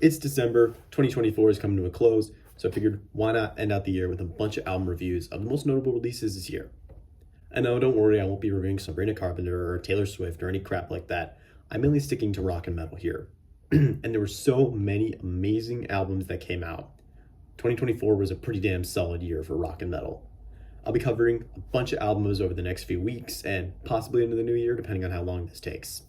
It's December, 2024 is coming to a close, so I figured why not end out the year with a bunch of album reviews of the most notable releases this year. And no, don't worry, I won't be reviewing Sabrina Carpenter or Taylor Swift or any crap like that. I'm mainly sticking to rock and metal here. And there were so many amazing albums that came out. 2024 was a pretty damn solid year for rock and metal. I'll be covering a bunch of albums over the next few weeks and possibly into the new year, depending on how long this takes.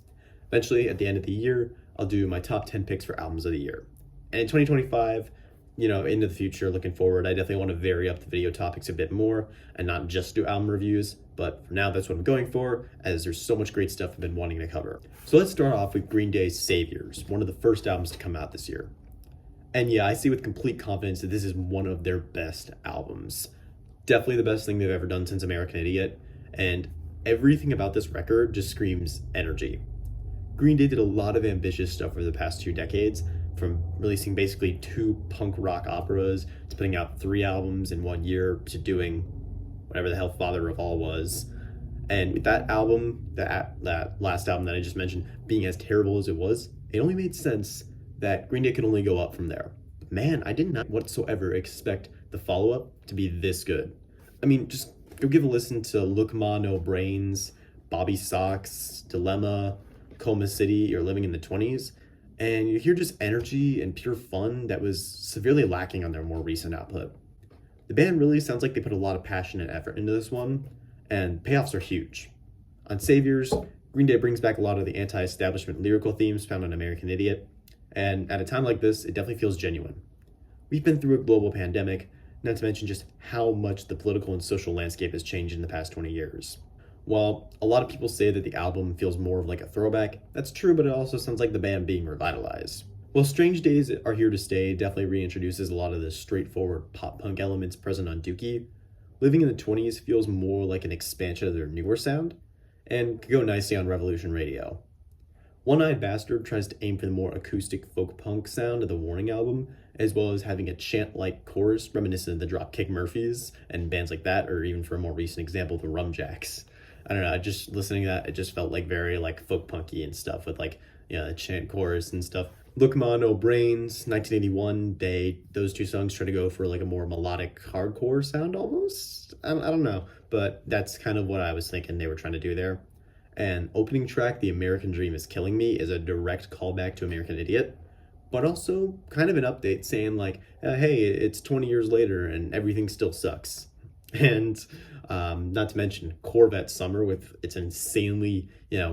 Eventually, at the end of the year, I'll do my top 10 picks for albums of the year. And in 2025, into the future, looking forward, I definitely want to vary up the video topics a bit more and not just do album reviews. But for now, that's what I'm going for, as there's so much great stuff I've been wanting to cover. So let's start off with Green Day's Saviors, one of the first albums to come out this year. And yeah, I say with complete confidence that this is one of their best albums. Definitely the best thing they've ever done since American Idiot. And everything about this record just screams energy. Green Day did a lot of ambitious stuff over the past 2 decades, from releasing basically 2 punk rock operas to putting out 3 albums in 1 year to doing whatever the hell Father of All was. And with that album, that last album that I just mentioned, being as terrible as it was, it only made sense that Green Day could only go up from there. But man, I did not whatsoever expect the follow-up to be this good. I mean, just go give a listen to Look Ma No Brains, Bobby Socks, Dilemma, Coma City, or Living in the 20s, and you hear just energy and pure fun that was severely lacking on their more recent output. The band really sounds like they put a lot of passion and effort into this one, and payoffs are huge. On Saviors, Green Day brings back a lot of the anti-establishment lyrical themes found on American Idiot, and at a time like this, it definitely feels genuine. We've been through a global pandemic, not to mention just how much the political and social landscape has changed in the past 20 years. While a lot of people say that the album feels more of like a throwback, that's true, but it also sounds like the band being revitalized. While Strange Days Are Here to Stay definitely reintroduces a lot of the straightforward pop-punk elements present on Dookie, Living in the 20s feels more like an expansion of their newer sound, and could go nicely on Revolution Radio. One Eyed Bastard tries to aim for the more acoustic folk punk sound of the Warning album, as well as having a chant-like chorus reminiscent of the Dropkick Murphys and bands like that, or even for a more recent example, the Rum Jacks. I don't know, just listening to that, it just felt like very like folk punky and stuff with like, the chant chorus and stuff. Look Ma No Brains, 1981, those 2 songs try to go for like a more melodic hardcore sound almost. I don't know, but that's kind of what I was thinking they were trying to do there. And opening track, The American Dream Is Killing Me, is a direct callback to American Idiot, but also kind of an update saying like, hey, it's 20 years later and everything still sucks. And not to mention Corvette Summer with its insanely,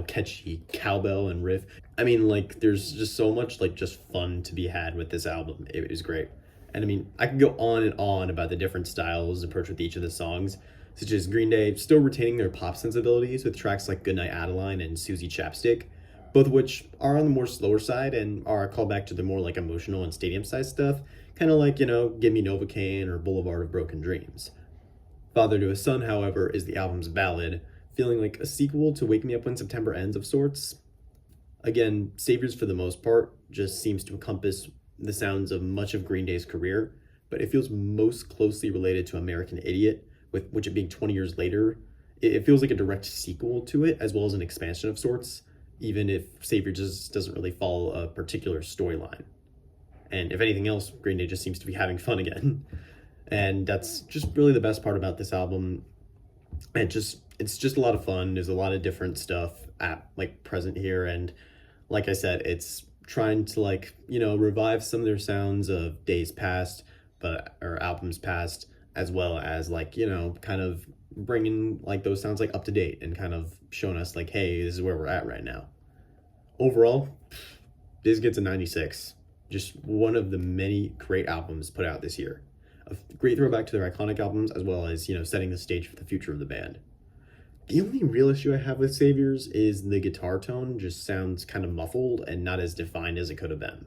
catchy cowbell and riff. I mean, like, there's just so much, like, just fun to be had with this album. It was great. And I mean, I could go on and on about the different styles approached with each of the songs, such as Green Day still retaining their pop sensibilities with tracks like Goodnight Adeline and Susie Chapstick, both of which are on the more slower side and are a callback to the more, like, emotional and stadium-sized stuff, kind of like, Give Me Novocaine or Boulevard of Broken Dreams. Father to a Son, however, is the album's ballad, feeling like a sequel to Wake Me Up When September Ends of sorts. Again, Saviors for the most part just seems to encompass the sounds of much of Green Day's career, but it feels most closely related to American Idiot, with which it being 20 years later. It feels like a direct sequel to it, as well as an expansion of sorts, even if Savior just doesn't really follow a particular storyline. And if anything else, Green Day just seems to be having fun again. And that's just really the best part about this album. And it's just a lot of fun. There's a lot of different stuff present here, and like I said, it's trying to revive some of their sounds of days past, or albums past, as well as kind of bringing like those sounds like up to date and kind of showing us like, hey, this is where we're at right now. Overall, this gets a 96. Just one of the many great albums put out this year. A great throwback to their iconic albums, as well as, setting the stage for the future of the band. The only real issue I have with Saviors is the guitar tone just sounds kind of muffled and not as defined as it could have been.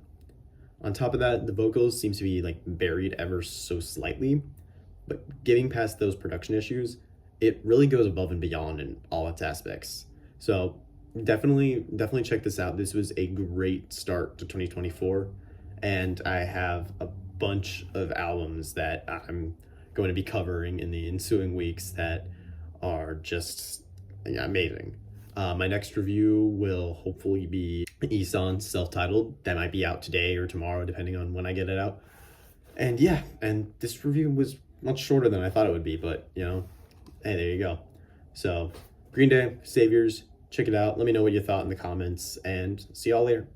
On top of that, the vocals seems to be buried ever so slightly, but getting past those production issues, it really goes above and beyond in all its aspects. So definitely check this out. This was a great start to 2024, and I have a bunch of albums that I'm going to be covering in the ensuing weeks that are just amazing. My next review will hopefully be Isan, self-titled, that might be out today or tomorrow, depending on when I get it out. And yeah, and this review was much shorter than I thought it would be, but you know, hey, there you go. So, Green Day, Saviors, check it out. Let me know what you thought in the comments, and see y'all later.